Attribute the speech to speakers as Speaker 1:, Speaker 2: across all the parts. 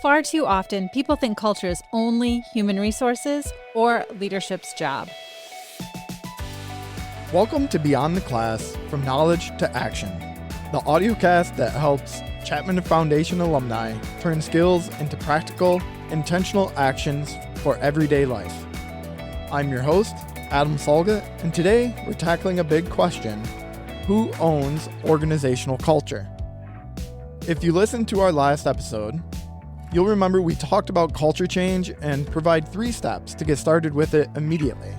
Speaker 1: Far too often, people think culture is only human resources or leadership's job.
Speaker 2: Welcome to Beyond the Class, From Knowledge to Action, the audiocast that helps Chapman Foundation alumni turn skills into practical, intentional actions for everyday life. I'm your host, Adam Salga, and today we're tackling a big question: who owns organizational culture? If you listened to our last episode, you'll remember we talked about culture change and provide 3 steps to get started with it immediately.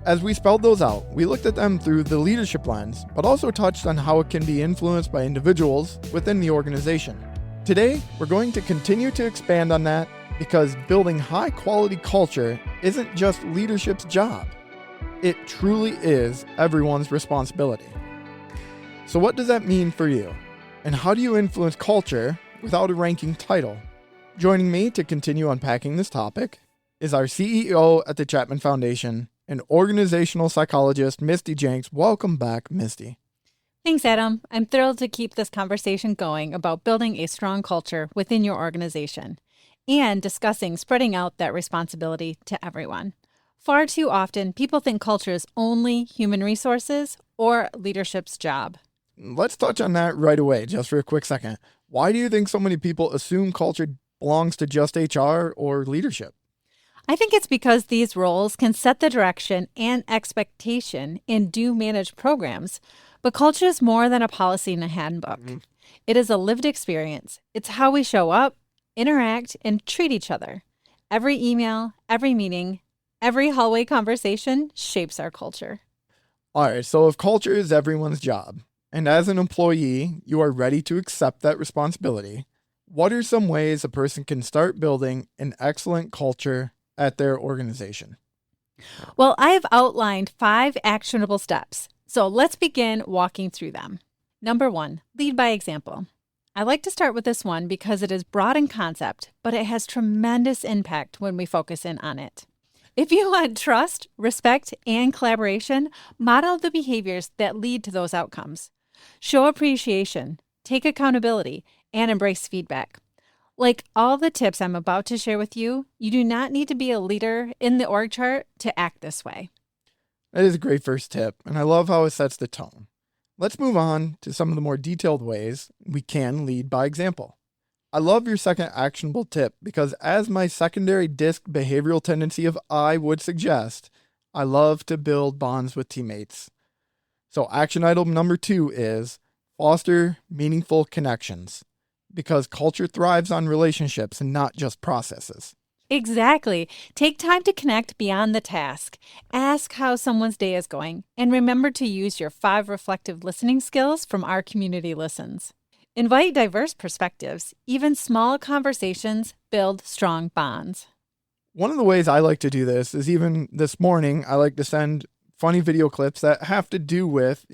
Speaker 2: As we spelled those out, we looked at them through the leadership lens, but also touched on how it can be influenced by individuals within the organization. Today, we're going to continue to expand on that because building high-quality culture isn't just leadership's job. It truly is everyone's responsibility. So what does that mean for you? And how do you influence culture without a ranking title? Joining me to continue unpacking this topic is our CEO at the Chapman Foundation and organizational psychologist, Misty Jenks. Welcome back, Misty.
Speaker 1: Thanks, Adam. I'm thrilled to keep this conversation going about building a strong culture within your organization and discussing spreading out that responsibility to everyone. Far too often, people think culture is only human resources or leadership's job.
Speaker 2: Let's touch on that right away, just for a quick second. Why do you think so many people assume culture belongs to just HR or leadership?
Speaker 1: I think it's because these roles can set the direction and expectation and do manage programs, but culture is more than a policy in a handbook. It is a lived experience. It's how we show up, interact, and treat each other. Every email, every meeting, every hallway conversation shapes our culture.
Speaker 2: All right, so if culture is everyone's job, and as an employee, you are ready to accept that responsibility, what are some ways a person can start building an excellent culture at their organization?
Speaker 1: Well, I have outlined 5 actionable steps. So let's begin walking through them. Number 1, lead by example. I like to start with this one because it is broad in concept, but it has tremendous impact when we focus in on it. If you want trust, respect, and collaboration, model the behaviors that lead to those outcomes. Show appreciation, take accountability, and embrace feedback. Like all the tips I'm about to share with you, you do not need to be a leader in the org chart to act this way.
Speaker 2: That is a great first tip, and I love how it sets the tone. Let's move on to some of the more detailed ways we can lead by example. I love your second actionable tip because, as my secondary disc behavioral tendency of I would suggest, I love to build bonds with teammates. So action item number 2 is foster meaningful connections, because culture thrives on relationships and not just processes.
Speaker 1: Exactly. Take time to connect beyond the task. Ask how someone's day is going, and remember to use your 5 reflective listening skills from Our Community Listens. Invite diverse perspectives. Even small conversations build strong bonds.
Speaker 2: One of the ways I like to do this is, even this morning, I like to send funny video clips that have to do with,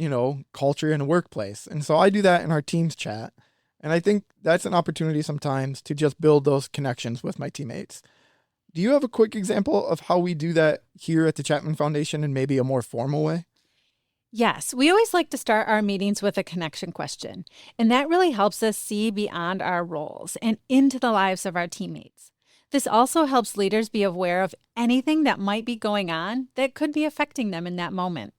Speaker 2: culture in a workplace. And so I do that in our Teams chat. And I think that's an opportunity sometimes to just build those connections with my teammates. Do you have a quick example of how we do that here at the Chapman Foundation in maybe a more formal way?
Speaker 1: Yes, we always like to start our meetings with a connection question, and that really helps us see beyond our roles and into the lives of our teammates. This also helps leaders be aware of anything that might be going on that could be affecting them in that moment.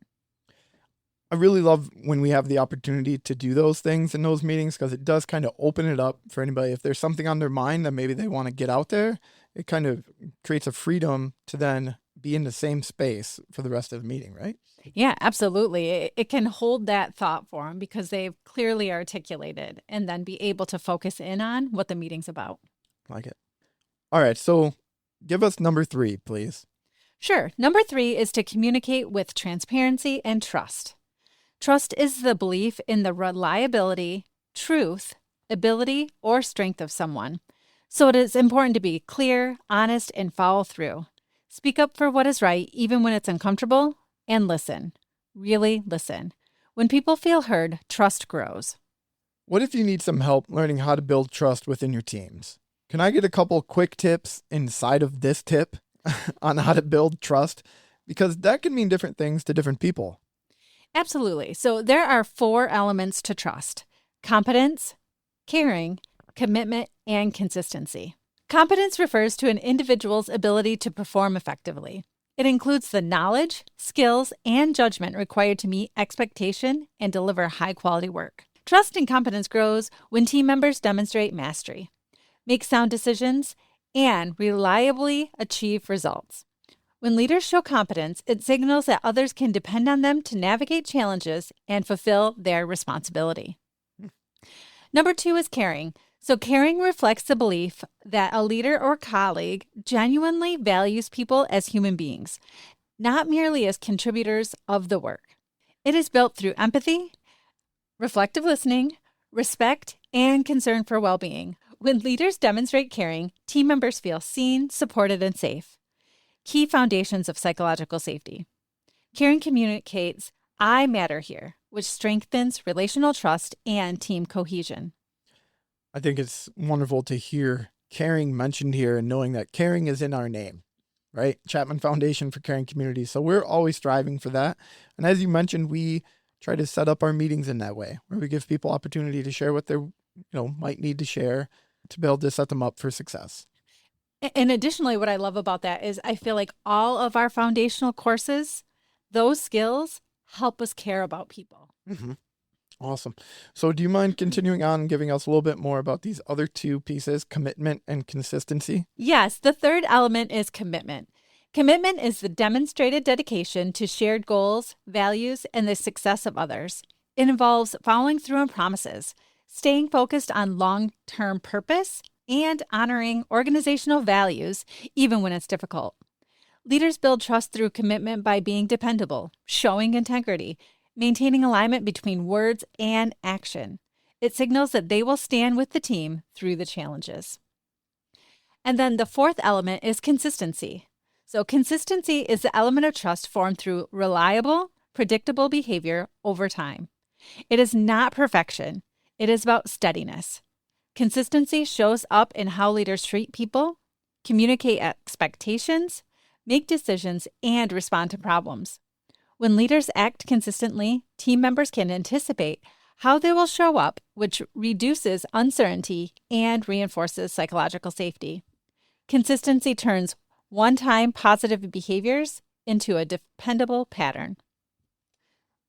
Speaker 2: I really love when we have the opportunity to do those things in those meetings, because it does kind of open it up for anybody. If there's something on their mind that maybe they want to get out there, it kind of creates a freedom to then be in the same space for the rest of the meeting, right?
Speaker 1: Yeah, absolutely. It can hold that thought for them because they've clearly articulated, and then be able to focus in on what the meeting's about.
Speaker 2: Like it. All right, so give us number 3, please.
Speaker 1: Sure. Number 3 is to communicate with transparency and trust. Trust is the belief in the reliability, truth, ability, or strength of someone. So it is important to be clear, honest, and follow through. Speak up for what is right, even when it's uncomfortable, and listen. Really listen. When people feel heard, trust grows.
Speaker 2: What if you need some help learning how to build trust within your teams? Can I get a couple quick tips inside of this tip on how to build trust? Because that can mean different things to different people.
Speaker 1: Absolutely. So there are 4 elements to trust: competence, caring, commitment, and consistency. Competence refers to an individual's ability to perform effectively. It includes the knowledge, skills, and judgment required to meet expectation and deliver high-quality work. Trust and competence grows when team members demonstrate mastery, make sound decisions, and reliably achieve results. When leaders show competence, it signals that others can depend on them to navigate challenges and fulfill their responsibility. Number 2 is caring. So caring reflects the belief that a leader or colleague genuinely values people as human beings, not merely as contributors of the work. It is built through empathy, reflective listening, respect, and concern for well-being. When leaders demonstrate caring, team members feel seen, supported, and safe. Key foundations of psychological safety. Caring communicates, "I matter here," which strengthens relational trust and team cohesion.
Speaker 2: I think it's wonderful to hear caring mentioned here and knowing that caring is in our name, right? Chapman Foundation for Caring Communities. So we're always striving for that. And as you mentioned, we try to set up our meetings in that way, where we give people opportunity to share what they might need to share to be able to set them up for success.
Speaker 1: And additionally, what I love about that is I feel like all of our foundational courses, those skills help us care about people.
Speaker 2: Mm-hmm. Awesome. So do you mind continuing on and giving us a little bit more about these other two pieces, commitment and consistency?
Speaker 1: Yes, the third element is commitment. Commitment is the demonstrated dedication to shared goals, values, and the success of others. It involves following through on promises, staying focused on long-term purpose, and honoring organizational values even when it's difficult. Leaders build trust through commitment by being dependable, showing integrity, maintaining alignment between words and action. It signals that they will stand with the team through the challenges. And then the fourth element is consistency. So consistency is the element of trust formed through reliable, predictable behavior over time. It is not perfection. It is about steadiness. Consistency shows up in how leaders treat people, communicate expectations, make decisions, and respond to problems. When leaders act consistently, team members can anticipate how they will show up, which reduces uncertainty and reinforces psychological safety. Consistency turns one-time positive behaviors into a dependable pattern.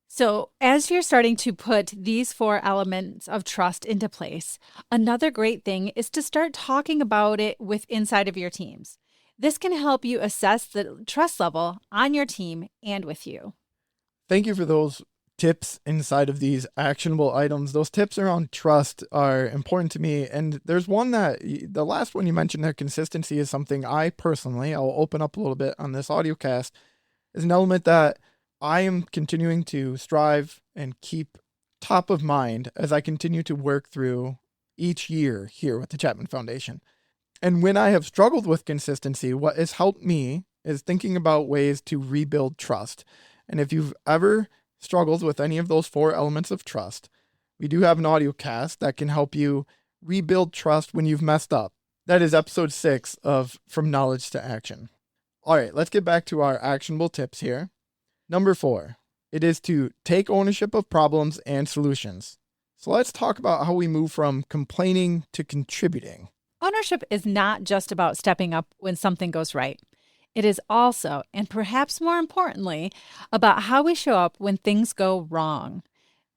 Speaker 1: So as you're starting to put these four elements of trust into place, another great thing is to start talking about it with inside of your teams. This can help you assess the trust level on your team and with you.
Speaker 2: Thank you for those tips inside of these actionable items. Those tips around trust are important to me. And there's one that the last one you mentioned there, consistency, is something I personally, I'll open up a little bit on this audio cast, is an element that I am continuing to strive and keep top of mind as I continue to work through each year here with the Chapman Foundation. And when I have struggled with consistency, what has helped me is thinking about ways to rebuild trust. And if you've ever struggled with any of those four elements of trust, we do have an audio cast that can help you rebuild trust when you've messed up. That is episode 6 of From Knowledge to Action. All right, let's get back to our actionable tips here. Number 4, it is to take ownership of problems and solutions. So let's talk about how we move from complaining to contributing.
Speaker 1: Ownership is not just about stepping up when something goes right. It is also, and perhaps more importantly, about how we show up when things go wrong.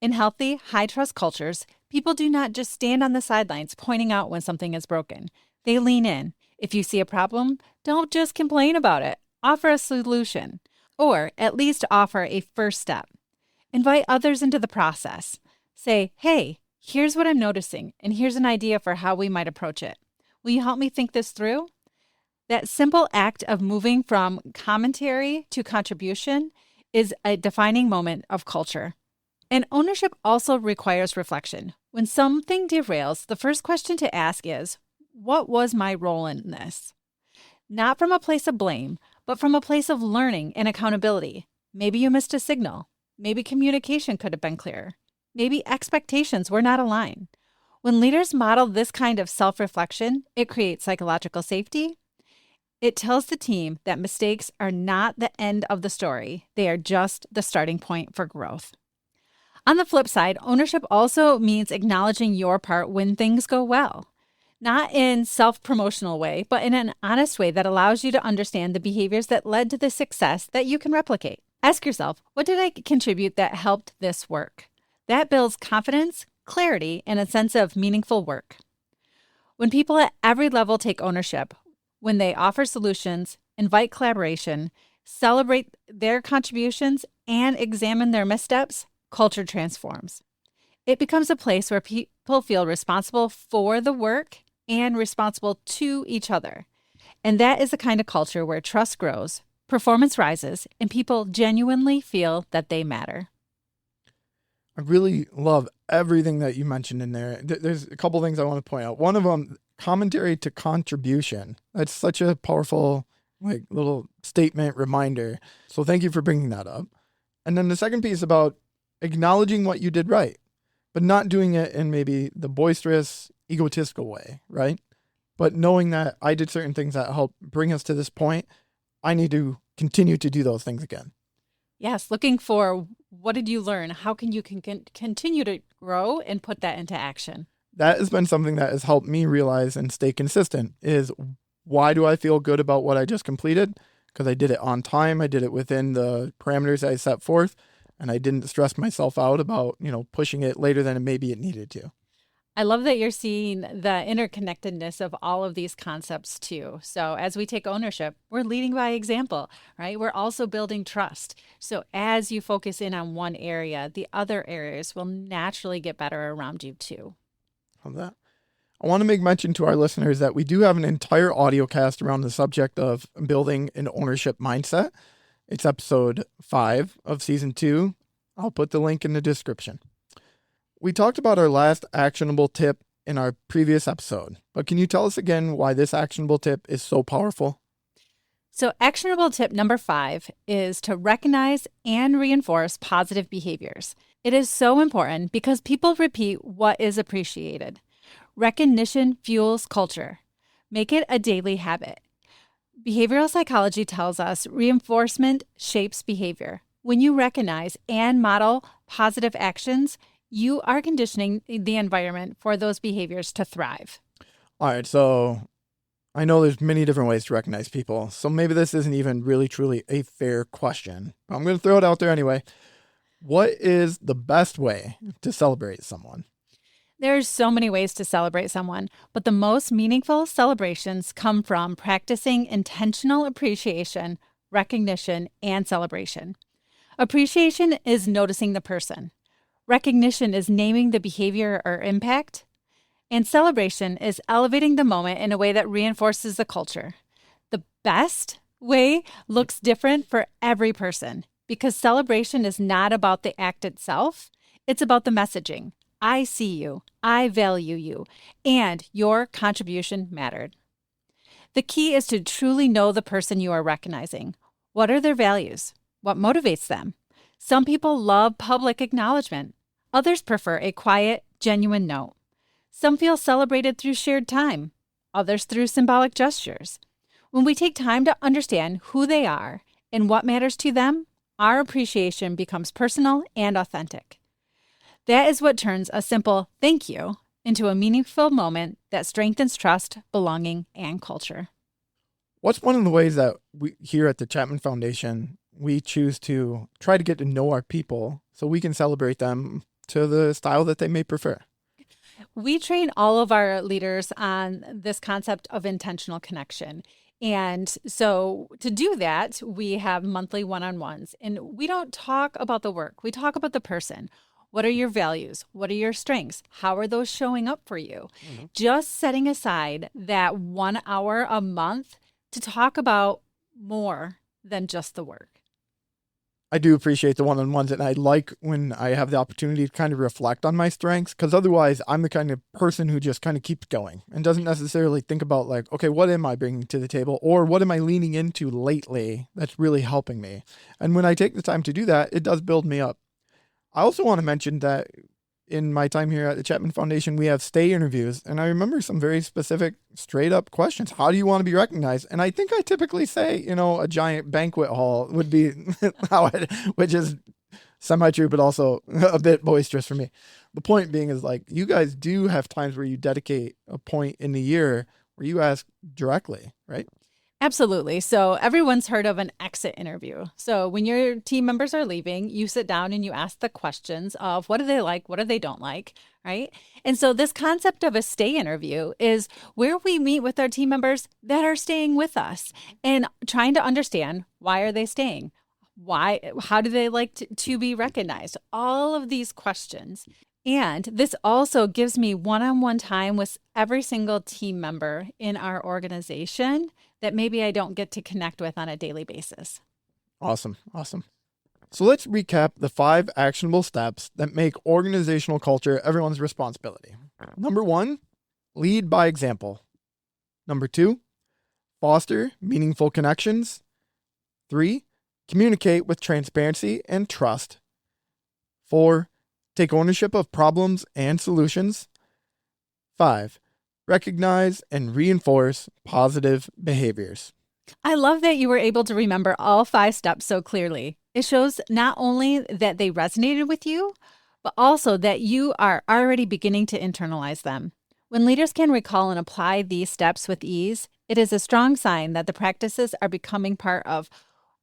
Speaker 1: In healthy, high-trust cultures, people do not just stand on the sidelines pointing out when something is broken. They lean in. If you see a problem, don't just complain about it. Offer a solution, or at least offer a first step. Invite others into the process. Say, "Hey, here's what I'm noticing, and here's an idea for how we might approach it. Will you help me think this through?" That simple act of moving from commentary to contribution is a defining moment of culture. And ownership also requires reflection. When something derails, the first question to ask is, what was my role in this? Not from a place of blame, but from a place of learning and accountability. Maybe you missed a signal. Maybe communication could have been clearer. Maybe expectations were not aligned. When leaders model this kind of self-reflection, it creates psychological safety. It tells the team that mistakes are not the end of the story. They are just the starting point for growth. On the flip side, ownership also means acknowledging your part when things go well. not in self-promotional way, but in an honest way that allows you to understand the behaviors that led to the success that you can replicate. Ask yourself, what did I contribute that helped this work? That builds confidence, clarity, and a sense of meaningful work. When people at every level take ownership, when they offer solutions, invite collaboration, celebrate their contributions, and examine their missteps, culture transforms. It becomes a place where people feel responsible for the work and responsible to each other. And that is the kind of culture where trust grows, performance rises, and people genuinely feel that they matter.
Speaker 2: I really love everything that you mentioned in there. There's a couple things I want to point out. One of them, commentary to contribution. That's such a powerful, little statement reminder. So thank you for bringing that up. And then the second piece about acknowledging what you did right, but not doing it in maybe the boisterous, egotistical way, right? But knowing that I did certain things that helped bring us to this point, I need to continue to do those things again.
Speaker 1: Yes, looking for what did you learn? How can you continue to grow and put that into action?
Speaker 2: That has been something that has helped me realize and stay consistent is why do I feel good about what I just completed? Because I did it on time. I did it within the parameters I set forth, and I didn't stress myself out about, pushing it later than maybe it needed to.
Speaker 1: I love that you're seeing the interconnectedness of all of these concepts too. So as we take ownership, we're leading by example, right? We're also building trust. So as you focus in on one area, the other areas will naturally get better around you too.
Speaker 2: Love that. I want to make mention to our listeners that we do have an entire audio cast around the subject of building an ownership mindset. It's episode 5 of season 2. I'll put the link in the description. We talked about our last actionable tip in our previous episode, but can you tell us again why this actionable tip is so powerful?
Speaker 1: So actionable tip number 5 is to recognize and reinforce positive behaviors. It is so important because people repeat what is appreciated. Recognition fuels culture. Make it a daily habit. Behavioral psychology tells us reinforcement shapes behavior. When you recognize and model positive actions, you are conditioning the environment for those behaviors to thrive.
Speaker 2: All right, so I know there's many different ways to recognize people, so maybe this isn't even really truly a fair question. I'm going to throw it out there anyway. What is the best way to celebrate someone?
Speaker 1: There's so many ways to celebrate someone, but the most meaningful celebrations come from practicing intentional appreciation, recognition, and celebration. Appreciation is noticing the person. Recognition is naming the behavior or impact. And celebration is elevating the moment in a way that reinforces the culture. The best way looks different for every person because celebration is not about the act itself. It's about the messaging. I see you, I value you, and your contribution mattered. The key is to truly know the person you are recognizing. What are their values? What motivates them? Some people love public acknowledgement. Others prefer a quiet, genuine note. Some feel celebrated through shared time. Others through symbolic gestures. When we take time to understand who they are and what matters to them, our appreciation becomes personal and authentic. That is what turns a simple thank you into a meaningful moment that strengthens trust, belonging, and culture.
Speaker 2: What's one of the ways that we here at the Chapman Foundation, we choose to try to get to know our people so we can celebrate them to the style that they may prefer?
Speaker 1: We train all of our leaders on this concept of intentional connection. And so to do that, we have monthly one-on-ones. And we don't talk about the work. We talk about the person. What are your values? What are your strengths? How are those showing up for you? Mm-hmm. Just setting aside that 1 hour a month to talk about more than just the work.
Speaker 2: I do appreciate the one-on-ones, and I like when I have the opportunity to kind of reflect on my strengths, because otherwise I'm the kind of person who just kind of keeps going and doesn't necessarily think about like, okay, what am I bringing to the table, or what am I leaning into lately that's really helping me? And when I take the time to do that, it does build me up. I also want to mention that in my time here at the Chapman Foundation, we have stay interviews, and I remember some very specific, straight up questions. How do you want to be recognized? And I think I typically say, a giant banquet hall would be which is semi-true, but also a bit boisterous for me. the point being is like, you guys do have times where you dedicate a point in the year where you ask directly, right?
Speaker 1: Absolutely. So everyone's heard of an exit interview. So when your team members are leaving, you sit down and you ask the questions of what do they like, what do they don't like, right? And so this concept of a stay interview is where we meet with our team members that are staying with us and trying to understand, why are they staying? How do they like to be recognized? All of these questions. And this also gives me one-on-one time with every single team member in our organization that maybe I don't get to connect with on a daily basis.
Speaker 2: Awesome. So let's recap the 5 actionable steps that make organizational culture everyone's responsibility. Number 1, lead by example. Number 2, foster meaningful connections. 3, communicate with transparency and trust. 4, take ownership of problems and solutions. 5, recognize and reinforce positive behaviors.
Speaker 1: I love that you were able to remember all 5 steps so clearly. It shows not only that they resonated with you, but also that you are already beginning to internalize them. When leaders can recall and apply these steps with ease, it is a strong sign that the practices are becoming part of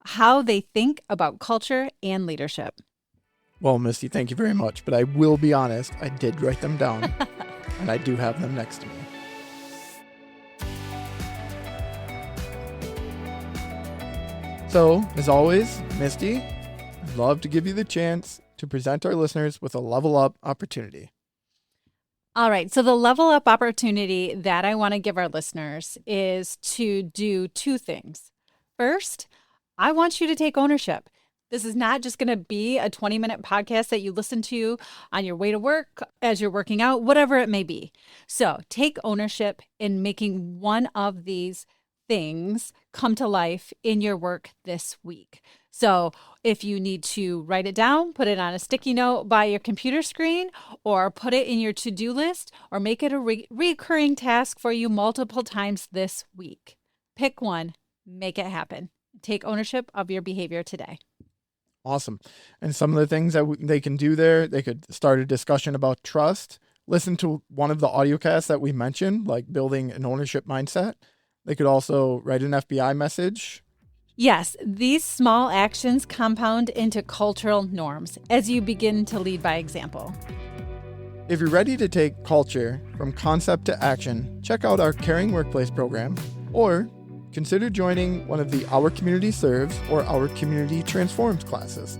Speaker 1: how they think about culture and leadership.
Speaker 2: Well, Misty, thank you very much, but I will be honest, I did write them down, and I do have them next to me. So, as always, Misty, I'd love to give you the chance to present our listeners with a level up opportunity.
Speaker 1: All right. So the level up opportunity that I want to give our listeners is to do 2 things. First, I want you to take ownership. This is not just going to be a 20-minute podcast that you listen to on your way to work, as you're working out, whatever it may be. So take ownership in making one of these things come to life in your work this week. So if you need to write it down, put it on a sticky note by your computer screen, or put it in your to-do list, or make it a recurring task for you multiple times this week. Pick one, make it happen. Take ownership of your behavior today.
Speaker 2: Awesome. And some of the things that they can do there, they could start a discussion about trust, listen to one of the audiocasts that we mentioned, like building an ownership mindset. They could also write an FBI message.
Speaker 1: Yes, these small actions compound into cultural norms as you begin to lead by example.
Speaker 2: If you're ready to take culture from concept to action, check out our Caring Workplace program, or consider joining one of the Our Community Serves or Our Community Transforms classes.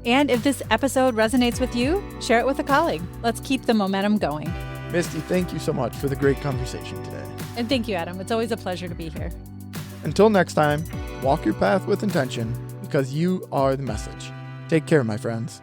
Speaker 1: And if this episode resonates with you, share it with a colleague. Let's keep the momentum going.
Speaker 2: Misty, thank you so much for the great conversation today.
Speaker 1: And thank you, Adam. It's always a pleasure to be here.
Speaker 2: Until next time, walk your path with intention because you are the message. Take care, my friends.